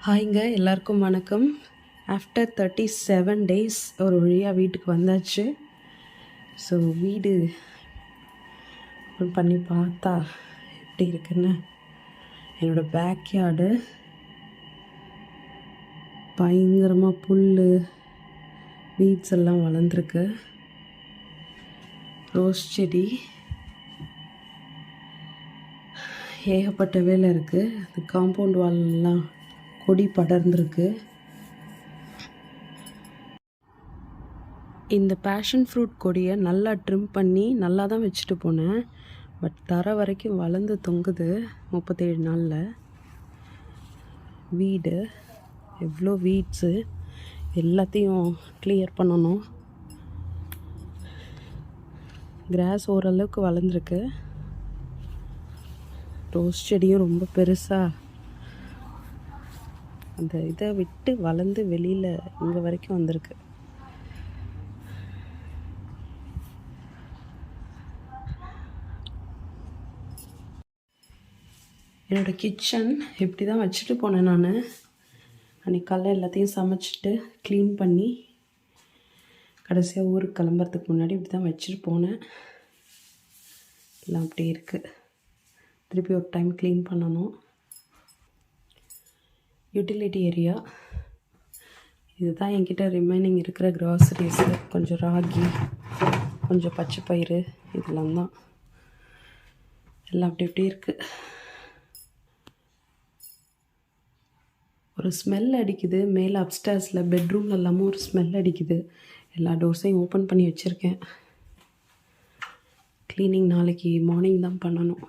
ஹாய்ங்க, எல்லாருக்கும் வணக்கம். After 37 days ஒரு வழியாக வீட்டுக்கு வந்தாச்சு. ஸோ வீடு ஓப்பன் பண்ணி பார்த்தா எப்படி இருக்குன்னு, என்னோடய பேக்யார்டு பயங்கரமாக புல் வீட்ஸ் எல்லாம் வளர்ந்துருக்கு. ரோஸ் செடி ஏகப்பட்ட வேலை இருக்குது. அது காம்பவுண்ட் வால்லாம் கொடி படர்ந்துருக்கு. இந்த பேஷன் ஃப்ரூட் கொடியை நல்லா ட்ரிம் பண்ணி நல்லா தான் வச்சுட்டு போனேன். பட் தர வரைக்கும் வளர்ந்து தொங்குது 37 நாளில். வீடு எவ்வளோ வீட்ஸு எல்லாத்தையும் கிளியர் பண்ணணும். கிராஸ் ஓரளவுக்கு வளர்ந்துருக்கு. ரோஸ் செடியும் ரொம்ப பெருசாக அந்த இதை விட்டு வளர்ந்து வெளியில் இங்கே வரைக்கும் வந்திருக்கு. என்னோடய கிச்சன் இப்படி தான் வச்சுட்டு போனேன். நான் அன்றைக்கி காலைல எல்லாத்தையும் சமைச்சிட்டு க்ளீன் பண்ணி கடைசியாக ஊருக்கு கிளம்புறதுக்கு முன்னாடி இப்படி தான் வச்சுட்டு போனேன். எல்லாம் அப்படி இருக்குது. திருப்பி ஒரு டைம் க்ளீன் பண்ணணும். யூட்டிலிட்டி ஏரியா இதுதான் என்கிட்ட ரிமைனிங் இருக்கிற க்ராசரிஸு. கொஞ்சம் ராகி, கொஞ்சம் பச்சை பயிறு, இதெல்லாம் தான். எல்லாம் அப்படி இப்படி இருக்குது. ஒரு ஸ்மெல் அடிக்குது மேலே அப்ஸ்டேர்ஸில். பெட்ரூமில் எல்லாமும் ஒரு ஸ்மெல் அடிக்குது. எல்லா டோர்ஸையும் ஓப்பன் பண்ணி வச்சுருக்கேன். க்ளீனிங் நாளைக்கு மார்னிங் தான் பண்ணணும்.